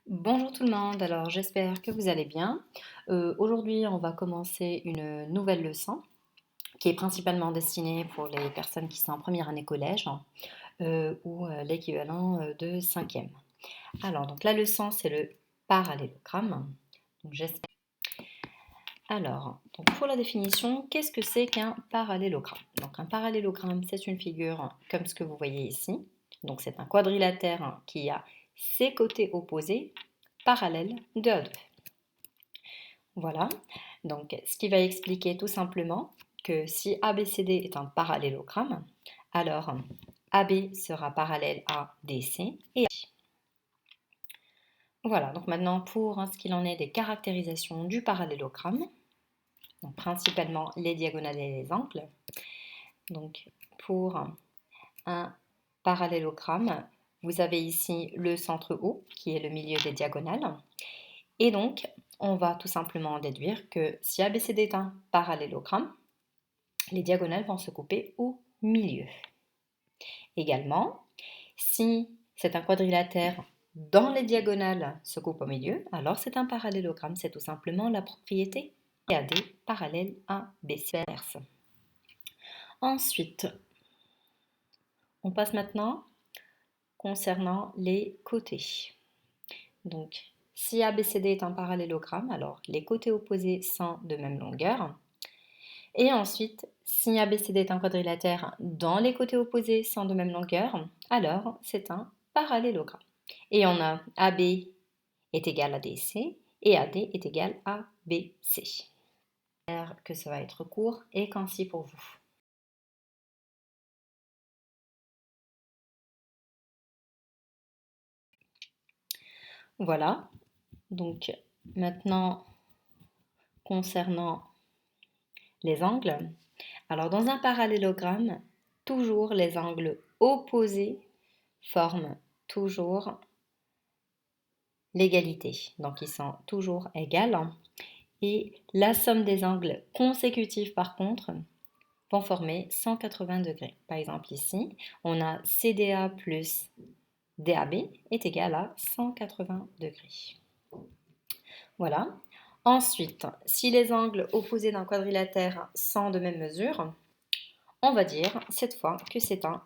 Bonjour tout le monde, alors j'espère que vous allez bien. Aujourd'hui, on va commencer une nouvelle leçon qui est principalement destinée pour les personnes qui sont en première année collège ou l'équivalent de cinquième. Alors, donc la leçon, c'est le parallélogramme. Donc, alors, donc pour la définition, qu'est-ce que c'est qu'un parallélogramme? Donc, un parallélogramme, c'est une figure comme ce que vous voyez ici. Donc, c'est un quadrilatère qui a ses côtés opposés parallèles de A2. Voilà, donc ce qui va expliquer tout simplement que si ABCD est un parallélogramme, alors AB sera parallèle à DC et AC. Voilà, donc maintenant pour ce qu'il en est des caractérisations du parallélogramme, donc principalement les diagonales et les angles. Donc pour un parallélogramme, vous avez ici le centre O qui est le milieu des diagonales. Et donc, on va tout simplement déduire que si ABCD est un parallélogramme, les diagonales vont se couper au milieu. Également, si c'est un quadrilatère dont les diagonales se coupent au milieu, alors c'est un parallélogramme, c'est tout simplement la propriété AD parallèle à BC. Ensuite, on passe maintenant concernant les côtés. Donc, si ABCD est un parallélogramme, alors les côtés opposés sont de même longueur. Et ensuite, si ABCD est un quadrilatère dont les côtés opposés sont de même longueur, alors c'est un parallélogramme. Et on a AB est égal à DC et AD est égal à BC. J'espère que ça va être court et concis pour vous. Voilà, donc maintenant concernant les angles, alors dans un parallélogramme, toujours les angles opposés forment toujours l'égalité. Donc, ils sont toujours égales. Et la somme des angles consécutifs, par contre, vont former 180 degrés. Par exemple, ici, on a CDA plus DAB est égal à 180 degrés. Voilà. Ensuite, si les angles opposés d'un quadrilatère sont de même mesure, on va dire cette fois que c'est un